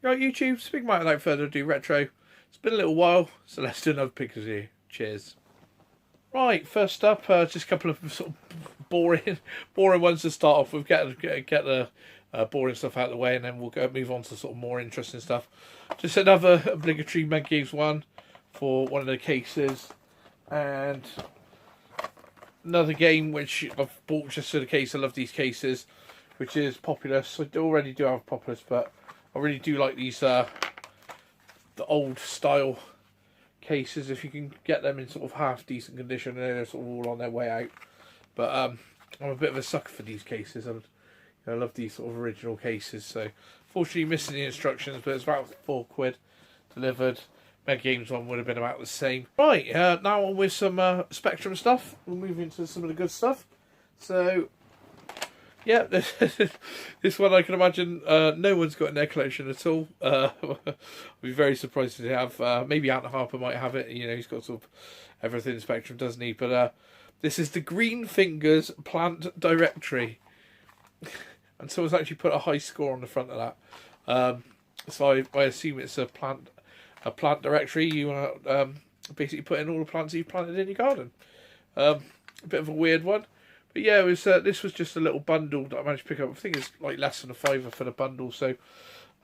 Right, YouTube, speaking about without further ado, retro. It's been a little while, so let's do another pick of you. Cheers. Right, first up, just a couple of sort of boring ones to start off with. Get the boring stuff out of the way, and then we'll move on to sort of more interesting stuff. Just another obligatory Meg Games one for one of the cases, and another game which I've bought just for the case. I love these cases, which is Populous. I already do have Populous, but I really do like these the old style cases. If you can get them in sort of half decent condition, they're sort of all on their way out. But I'm a bit of a sucker for these cases. I love these sort of original cases. So fortunately missing the instructions, but it's about £4 delivered. Meg Games one would have been about the same. Right, now on with some Spectrum stuff. We'll move into some of the good stuff. So yeah, this one I can imagine no one's got in their collection at all. I'd be very surprised if they have. Maybe Ant Harper might have it. You know, he's got sort of everything Spectrum, doesn't he? But this is the Green Fingers Plant Directory. And someone's actually put a high score on the front of that. So I assume it's a plant directory. You want to basically put in all the plants you've planted in your garden. A bit of a weird one. But yeah, it was, this was just a little bundle that I managed to pick up. I think it's like less than a £5 for the bundle. So,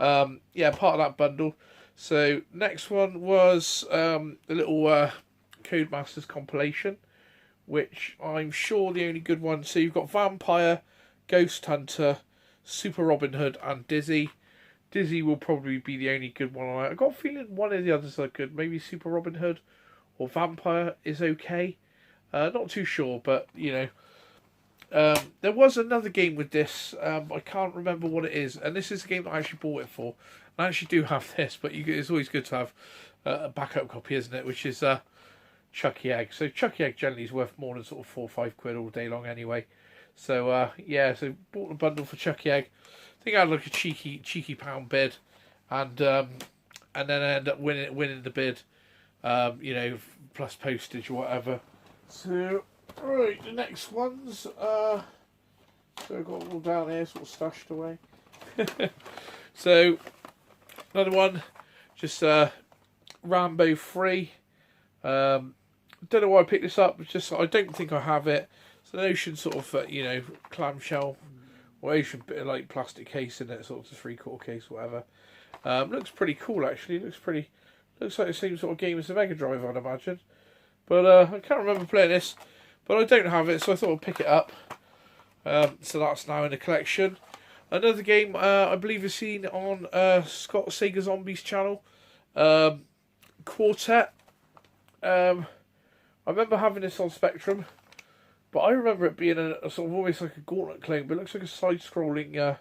yeah, part of that bundle. So, next one was the little Codemasters compilation, which I'm sure the only good one. So, you've got Vampire, Ghost Hunter, Super Robin Hood, and Dizzy. Dizzy will probably be the only good one. I've got a feeling one of the others are good. Maybe Super Robin Hood or Vampire is okay. Not too sure, but, you know. There was another game with this. I can't remember what it is, and this is the game that I actually bought it for. I actually do have this, but it's always good to have a backup copy, isn't it? Which is Chucky Egg. So Chucky Egg generally is worth more than sort of £4 or £5 all day long anyway. So yeah, so bought the bundle for Chucky Egg. I think I had like a cheeky pound bid, and then I ended up winning the bid. You know, plus postage or whatever. So. Right, the next ones, so I've got them all down here, sort of stashed away. So, another one, just Rambo 3. Don't know why I picked this up, it's just I don't think I have it. It's an ocean sort of, you know, clamshell, or ocean bit of like plastic case in it, sort of 3/4 case, whatever. Looks pretty cool actually, looks like the same sort of game as the Mega Drive, I'd imagine. But I can't remember playing this. But I don't have it, so I thought I'd pick it up. So that's now in the collection. Another game I believe is seen on Scott Sega Zombies channel. Quartet. I remember having this on Spectrum. But I remember it being a sort of almost like a Gauntlet clone. But it looks like a side-scrolling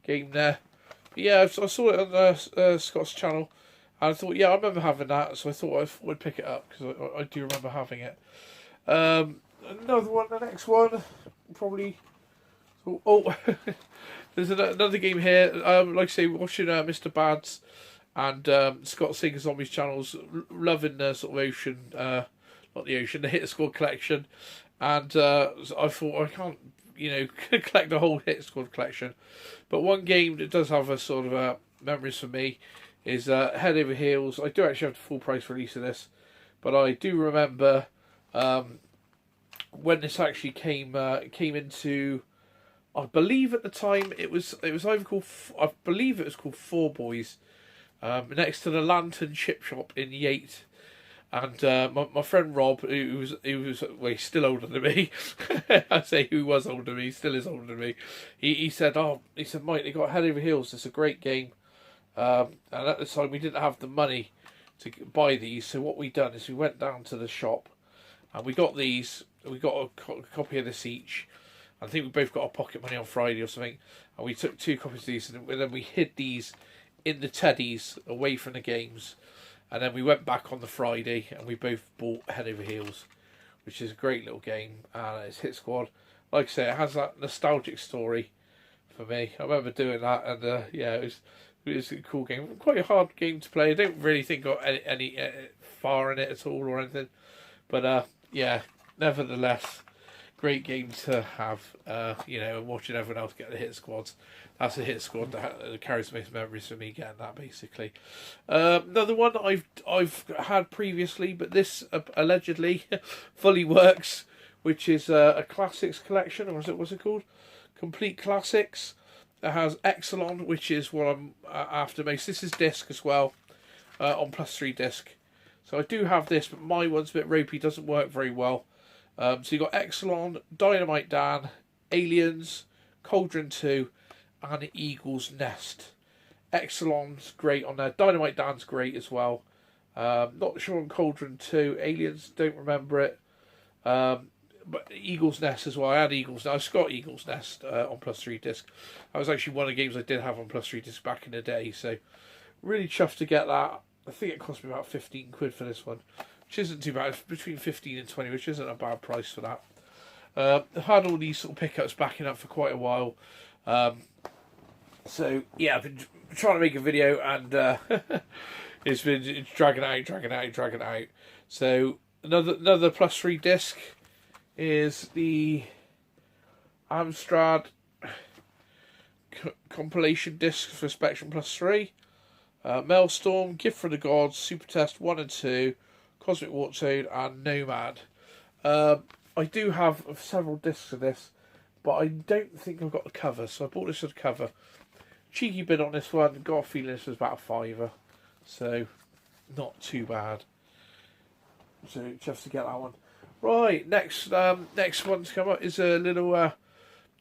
game there. But yeah, I saw it on Scott's channel. And I thought, yeah, I remember having that. So I thought I'd pick it up. Because I do remember having it. Another one, the next one, probably. Oh, there's another game here. Like I say, watching Mr. Bad's and Scott Sega Zombies channels, loving the sort of ocean, not the ocean, the Hit Squad collection. And I thought I can't, you know, collect the whole Hit Squad collection. But one game that does have a sort of memories for me is Head Over Heels. I do actually have the full price release of this, but I do remember. When this actually came into, I believe at the time it was either called, I believe it was called Four Boys, next to the Lantern Chip Shop in Yate, and my friend Rob, who was well, he's still older than me. I say who was older than me, still is older than me. He said, Mike, they got Head Over Heels. It's a great game, and at the time we didn't have the money to buy these. So what we done is we went down to the shop. And we got these, we got a copy of this each. I think we both got our pocket money on Friday or something. And we took 2 copies of these, and then we hid these in the teddies away from the games. And then we went back on the Friday, and we both bought Head Over Heels, which is a great little game. And it's Hit Squad. Like I say, it has that nostalgic story for me. I remember doing that, and yeah, it was a cool game. Quite a hard game to play. I don't really think got any far in it at all or anything. But yeah, nevertheless, great game to have. You know, watching everyone else get the hit squads. That's a hit squad that carries the most memories for me getting that, basically. Another one I've had previously, but this allegedly fully works, which is a classics collection, or what's it called? Complete Classics. It has Exelon, which is what I'm after most. This is disc as well, on +3 disc. So I do have this, but my one's a bit ropey, doesn't work very well. So you got Exelon, Dynamite Dan, Aliens, Cauldron 2, and Eagle's Nest. Exelon's great on there. Dynamite Dan's great as well. Not sure on Cauldron 2. Aliens, don't remember it. But Eagle's Nest as well. I had Eagle's Nest. I've got Eagle's Nest on +3 disc. That was actually one of the games I did have on +3 disc back in the day. So really chuffed to get that. I think it cost me about 15 quid for this one, which isn't too bad. It's between 15 and 20, which isn't a bad price for that. I've had all these sort of pickups backing up for quite a while. So yeah, I've been trying to make a video, and it's dragging out. So another +3 disc is the Amstrad compilation disc for Spectrum +3. Maelstrom, Gift from the Gods, Super Test 1 and 2, Cosmic Wartoad, and Nomad. I do have several discs of this, but I don't think I've got the cover, so I bought this as a cover. Cheeky bid on this one, got a feeling this was about a £5, so not too bad. So just to get that one. Right, next one to come up is a little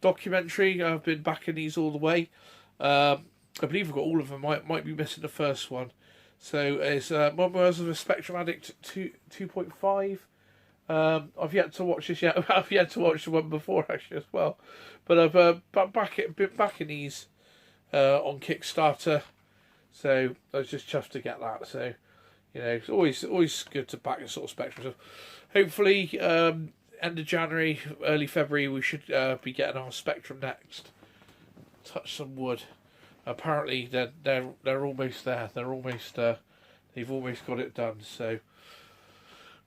documentary. I've been backing these all the way. I believe I've got all of them. Might be missing the first one. So it's Memoirs of a Spectrum Addict 2.5. I've yet to watch this yet. I've yet to watch the one before actually as well. But I've been backing these on Kickstarter. So I was just chuffed to get that. So you know, it's always good to back the sort of Spectrum stuff. Hopefully, end of January, early February, we should be getting our Spectrum next. Touch some wood. Apparently, they're almost there. They've almost got it done. So,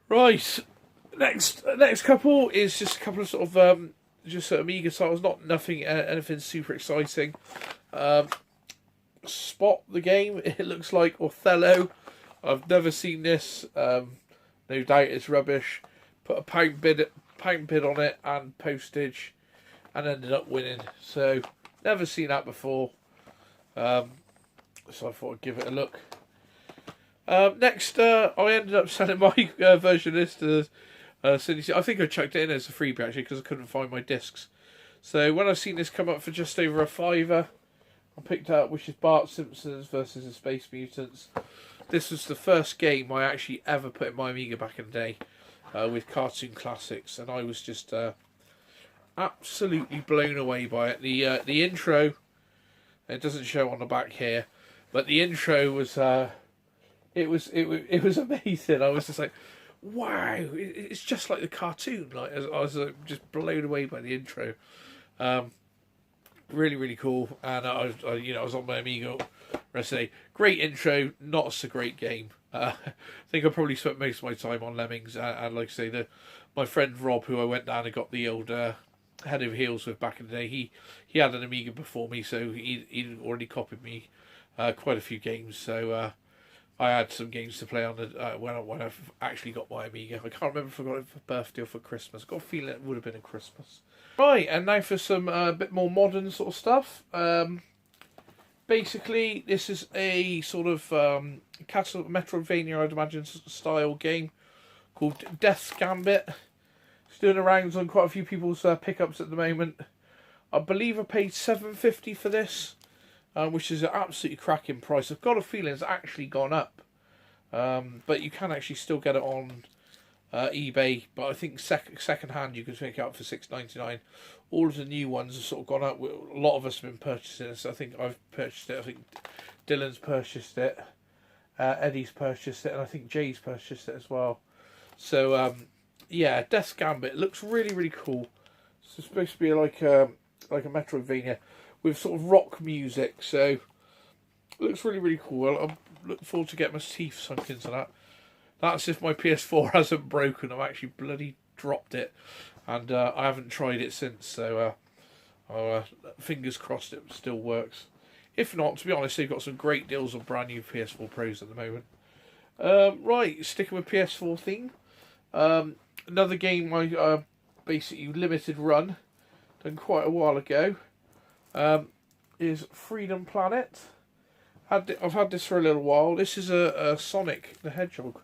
right, next couple is just a couple of sort of just Amiga titles. Nothing anything super exciting. Spot the game. It looks like Othello. I've never seen this. No doubt it's rubbish. Put a pound bid on it and postage, and ended up winning. So never seen that before. So I thought I'd give it a look. Next, I ended up selling my version of this to Cindy. I think I chucked it in as a freebie actually because I couldn't find my discs. So when I've seen this come up for just over a £5, I picked it up, which is Bart Simpsons versus the Space Mutants. This was the first game I actually ever put in my Amiga back in the day with Cartoon Classics, and I was just absolutely blown away by it. The intro, it doesn't show on the back here, but the intro was it was amazing. I was just like, wow, it's just like the cartoon. Like I was just blown away by the intro. Really, really cool. And I was on my Amiga rest of the day. Great intro, not so great game. I think I probably spent most of my time on Lemmings, and like I say, my friend Rob, who I went down and got the old head over heels with back in the day, he had an Amiga before me, so he'd already copied me quite a few games. So I had some games to play on when I actually got my Amiga. I can't remember if I got it for birthday or for Christmas. I got a feeling it would have been a Christmas. Right, and now for some bit more modern sort of stuff. Basically, this is a sort of Castle Metroidvania, I'd imagine, style game called Death's Gambit. It's doing the rounds on quite a few people's pickups at the moment. I believe I paid $7.50 for this, which is an absolutely cracking price. I've got a feeling it's actually gone up, but you can actually still get it on eBay. But I think second hand you can pick it up for $6.99. All of the new ones have sort of gone up. A lot of us have been purchasing this. I think I've purchased it. I think Dylan's purchased it. Eddie's purchased it, and I think Jay's purchased it as well. So yeah, Death's Gambit looks really, really cool. It's supposed to be like a Metroidvania with sort of rock music. So it looks really, really cool. I'm looking forward to getting my teeth sunk into that. That's if my PS4 hasn't broken. I'm actually bloody dropped it, and I haven't tried it since. So fingers crossed it still works. If not, to be honest, they've got some great deals on brand new PS4 Pros at the moment. Right, sticking with PS4 theme. Another game I basically limited run, done quite a while ago, is Freedom Planet. I've had this for a little while. This is a Sonic the Hedgehog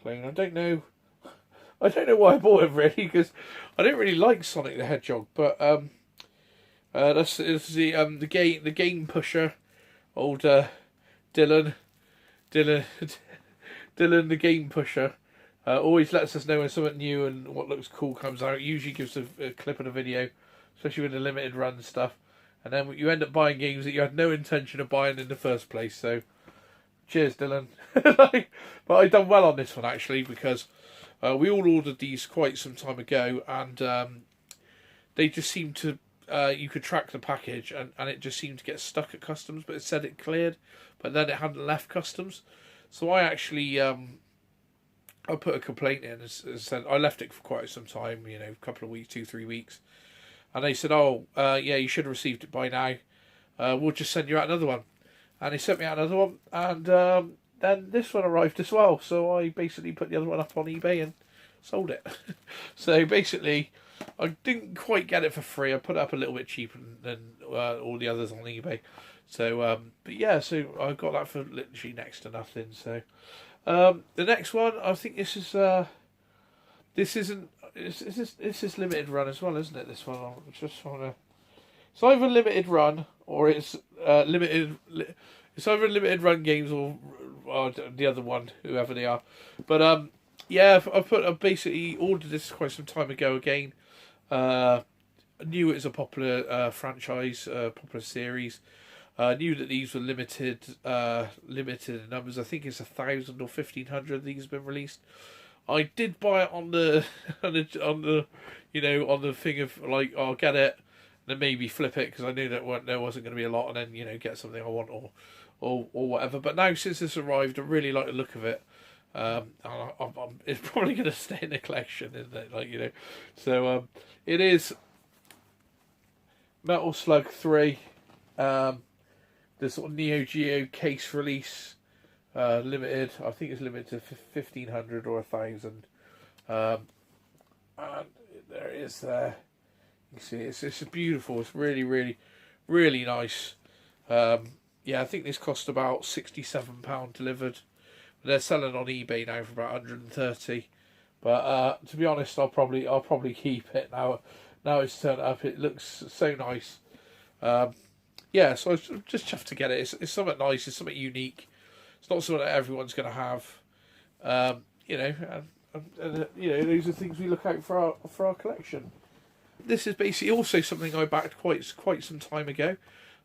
clone. I don't know why I bought it really, because I don't really like Sonic the Hedgehog, but that's the game pusher, old Dylan the game pusher. Always lets us know when something new and what looks cool comes out. Usually gives a clip of the video, especially with the limited run stuff. And then you end up buying games that you had no intention of buying in the first place. So, cheers, Dylan. But I done well on this one actually, because we all ordered these quite some time ago, and they just seemed to. You could track the package, and it just seemed to get stuck at customs, but it said it cleared, but then it hadn't left customs. So I actually I put a complaint in and said I left it for quite some time, a couple of weeks, 2-3 weeks, and they said, oh, yeah, you should have received it by now. We'll just send you out another one, and they sent me out another one, and then this one arrived as well. So I basically put the other one up on eBay and sold it. So basically, I didn't quite get it for free. I put it up a little bit cheaper than all the others on eBay. So, but yeah, so I got that for literally next to nothing. So. The next one, I think this is this is limited run as well, isn't it? This one, I'm just trying to. It's either limited run or it's limited. It's either limited run games or the other one, whoever they are. But yeah, I basically ordered this quite some time ago again. I knew it was a popular franchise, popular series. I knew that these were limited in numbers. I think it's 1,000 or 1,500 of these have been released. I did buy it on the on the thing of like, I'll get it and then maybe flip it, because I knew that there wasn't going to be a lot, and then get something I want or whatever. But now since this arrived, I really like the look of it. It's probably going to stay in the collection, isn't it? So it is Metal Slug 3. The sort of Neo Geo case release, limited. I think it's limited to 1,500 or 1,000. And there it is there. You see, it's beautiful. It's really, really, really nice. Yeah, I think this cost about £67 delivered. They're selling on eBay now for about 130. But to be honest, I'll probably keep it now. Now it's turned up. It looks so nice. Yeah, so I was just chuffed to get it. It's something nice. It's something unique. It's not something that everyone's going to have. And these are things we look out for our collection. This is basically also something I backed quite some time ago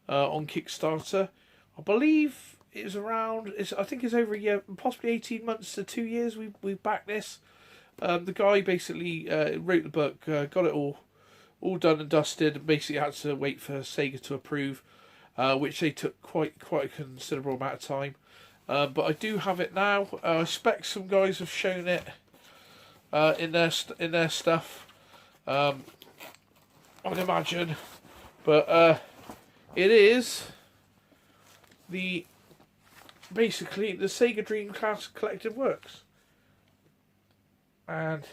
on Kickstarter. I believe it was around. I think it's over a year, possibly 18 months to 2 years. We backed this. The guy basically wrote the book, got it all done and dusted, and basically had to wait for Sega to approve. Which they took quite a considerable amount of time, but I do have it now. I expect some guys have shown it in their stuff. I'd imagine, but it is basically the Sega Dreamcast collected works, and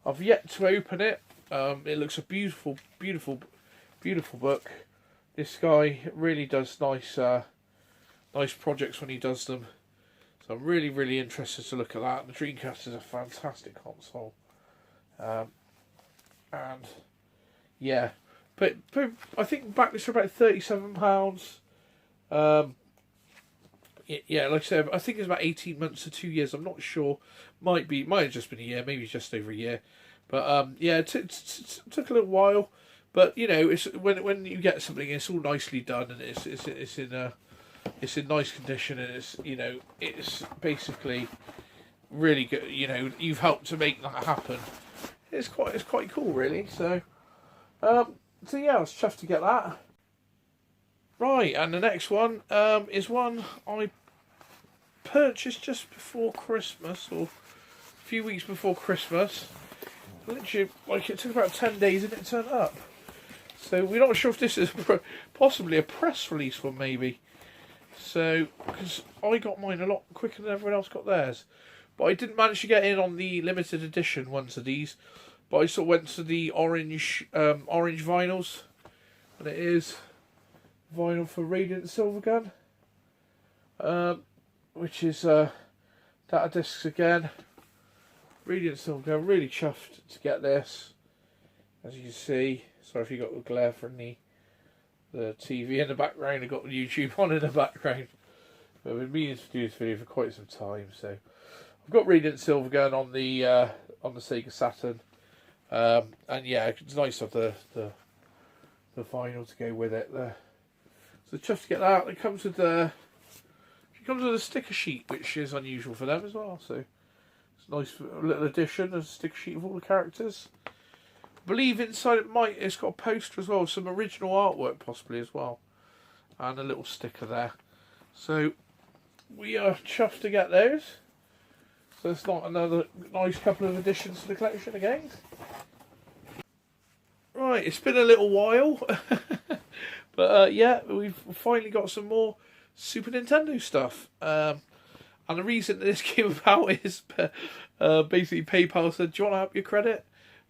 I've yet to open it. It looks a beautiful book. This guy really does nice projects when he does them. So I'm really, really interested to look at that. The Dreamcast is a fantastic console. And yeah, but I think back this for about £37. Yeah, like I said, I think it's about 18 months to 2 years. I'm not sure. Might have just been a year, maybe just over a year. But yeah, it took a little while. But it's when you get something, it's all nicely done, and it's in nice condition, and it's basically really good. You've helped to make that happen. It's quite cool, really. So yeah, I was chuffed to get that. Right, and the next one is one I purchased just before Christmas, or a few weeks before Christmas. literally, like, it took about 10 days and it turned up. So we're not sure if this is possibly a press release one, maybe. So, because I got mine a lot quicker than everyone else got theirs. But I didn't manage to get in on the limited edition ones of these. But I sort of went to the orange vinyls. And it is vinyl for Radiant Silvergun. Which is data discs again. Radiant Silvergun, really chuffed to get this. As you can see, sorry if you got the glare from the TV in the background. I've got YouTube on in the background. But I've been meaning to do this video for quite some time. So I've got Radiant Silvergun on the Sega Saturn. And yeah, it's nice to have the vinyl to go with it. So chuffed to get that. It comes with a sticker sheet, which is unusual for them as well. So it's a nice little addition, a sticker sheet of all the characters. I believe inside it's got a poster as well, some original artwork possibly as well, and a little sticker there. So we are chuffed to get those. So it's not another nice couple of additions to the collection again. Right, it's been a little while, but yeah, we've finally got some more Super Nintendo stuff. And the reason this came about is basically PayPal said, "Do you want to up your credit?"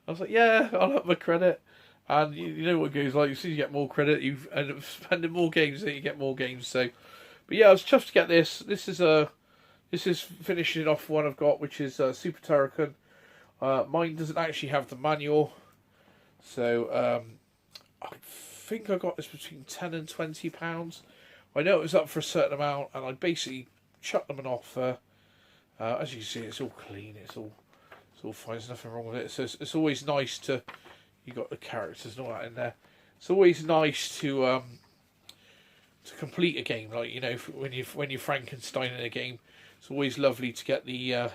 I was like, "Yeah, I'll up my credit." And you know what it goes like, as soon as you get more credit, you end up spending more games, then you get more games. So, but yeah, I was chuffed to get this. This is finishing off one I've got, which is Super Turrican. Mine doesn't actually have the manual, so I think I got this between £10 and £20. I know it was up for a certain amount, and I basically chucked them an offer. As you can see, it's all clean. It's all fine. There's nothing wrong with it. So it's always nice to, you got the characters and all that in there. It's always nice to complete a game, like, you know, when you're Frankenstein in a game. It's always lovely to get the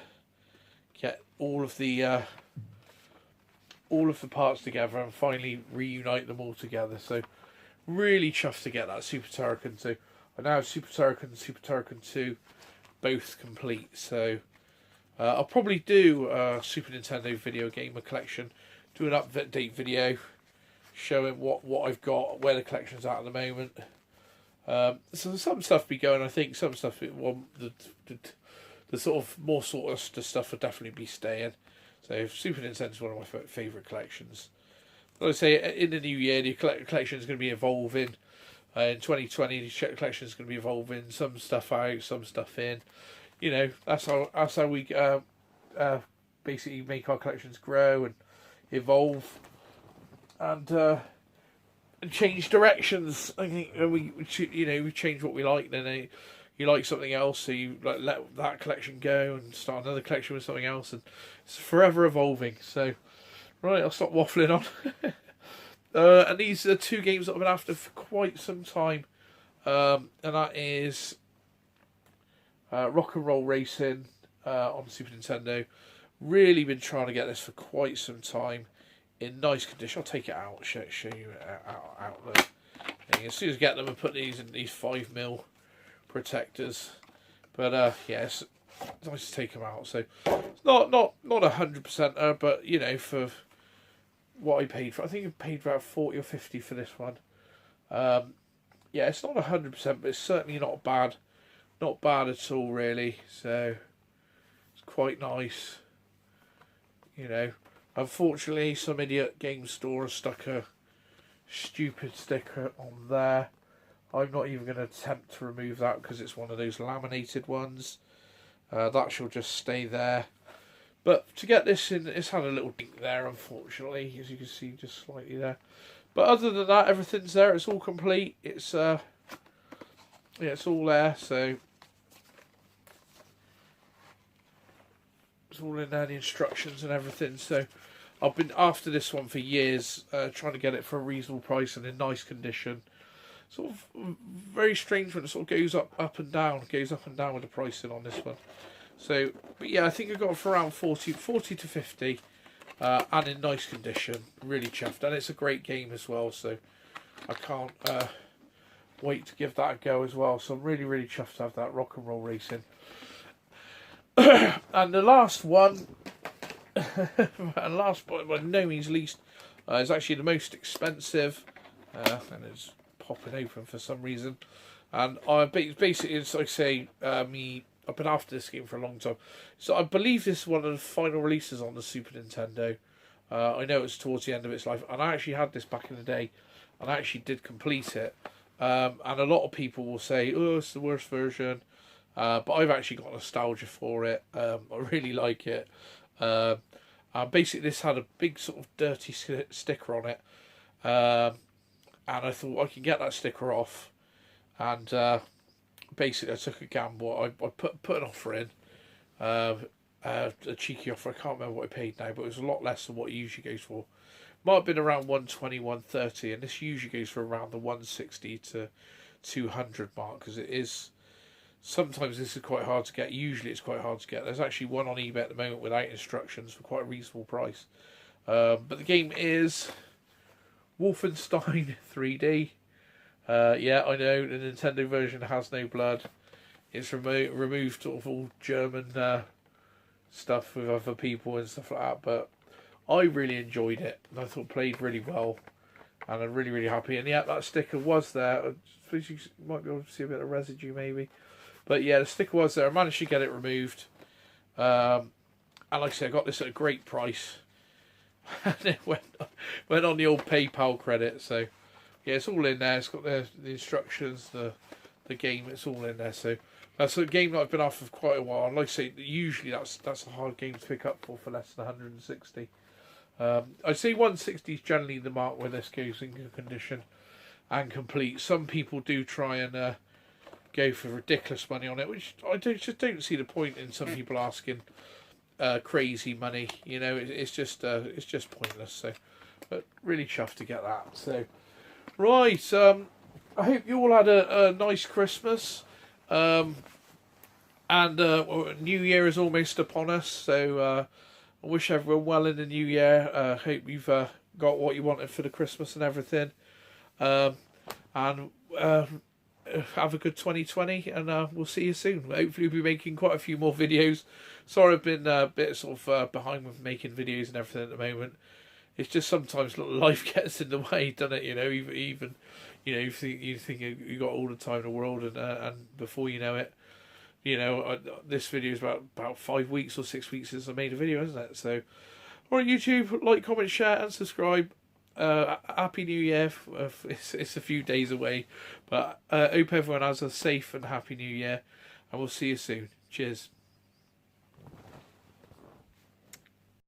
get all of the parts together and finally reunite them all together. So really chuffed to get that Super Turrican 2. I now have Super Turrican and Super Turrican 2 both complete. So I'll probably do a Super Nintendo video gamer collection, do an update video showing what I've got, where the collection's at the moment. So some stuff be going, I think some stuff the sort of more sort of stuff will definitely be staying. So Super Nintendo is one of my favourite collections. Like I say, in the new year, the collection is going to be evolving. In 2020, the collection is going to be evolving. Some stuff out, some stuff in. You know, that's how we basically make our collections grow and evolve and change directions. I think we change what we like. Then you like something else, so you let that collection go and start another collection with something else, and it's forever evolving. So. Right, I'll stop waffling on. And these are two games that I've been after for quite some time. And that is Rock and Roll Racing on Super Nintendo. Really been trying to get this for quite some time. In nice condition. I'll take it out, show you out there. And as soon as I get them, I put these in these 5mm protectors. But yeah, it's nice to take them out. So it's not 100%, but you know, for what I paid for, I think I paid about 40 or 50 for this one. Yeah, it's not 100%, but it's certainly not bad at all, really. So it's quite nice. You know, unfortunately, some idiot game store has stuck a stupid sticker on there. I'm not even going to attempt to remove that because it's one of those laminated ones. That shall just stay there. But to get this in, it's had a little dink there, unfortunately, as you can see, just slightly there. But other than that, everything's there. It's all complete. It's yeah, it's all there. So it's all in there, the instructions and everything. So I've been after this one for years, trying to get it for a reasonable price and in nice condition. Sort of very strange when it sort of goes up and down with the pricing on this one. So, but yeah, I think I got it for around 40 to 50, and in nice condition. Really chuffed, and it's a great game as well. So I can't wait to give that a go as well. So I'm really chuffed to have that Rock and Roll Racing. And the last one and last but by no means least, is actually the most expensive, and it's popping open for some reason. And I basically, it's like I say, I've been after this game for a long time. So I believe this is one of the final releases on the Super Nintendo. I know it's towards the end of its life, and I actually had this back in the day, and I actually did complete it. And a lot of people will say, "Oh, it's the worst version," but I've actually got nostalgia for it. I really like it. Basically, this had a big sort of dirty sticker on it, and I thought I could get that sticker off, and basically I took a gamble. I put an offer in, a cheeky offer. I can't remember what I paid now, but it was a lot less than what it usually goes for. Might have been around 120, 130, and this usually goes for around the 160 to 200 mark, because it is. Sometimes this is quite hard to get. Usually it's quite hard to get. There's actually one on eBay at the moment without instructions for quite a reasonable price. But the game is Wolfenstein 3D. Yeah, I know the Nintendo version has no blood. It's removed sort of all German stuff with other people and stuff like that. But I really enjoyed it, and I thought it played really well, and I'm really, really happy. And yeah, that sticker was there. I suppose you might be able to see a bit of residue maybe. But yeah, the sticker was there. I managed to get it removed. And like I said, I got this at a great price. And it went on the old PayPal credit. So yeah, it's all in there. It's got the instructions, the game. It's all in there. So that's a game that I've been off for quite a while. And like I say, usually that's a hard game to pick up for less than 160. I'd say 160 is generally the mark where this goes in good condition and complete. Some people do try and go for ridiculous money on it, which I just don't see the point in. Some people asking crazy money, you know, it's just pointless. So, but really chuffed to get that. So, right, I hope you all had a nice Christmas, and New Year is almost upon us. So, I wish everyone well in the New Year. Hope you've got what you wanted for the Christmas and everything, and have a good 2020, and we'll see you soon. Hopefully we'll be making quite a few more videos. Sorry I've been a bit sort of behind with making videos and everything at the moment. It's just sometimes life gets in the way, doesn't it? You know, even you know, you think you got all the time in the world, and before you know it, you know, this video is about 5 weeks or 6 weeks since I made a video, isn't it? So, alright YouTube, like, comment, share and subscribe. Happy New Year. It's a few days away, but hope everyone has a safe and happy New Year, and we'll see you soon. Cheers.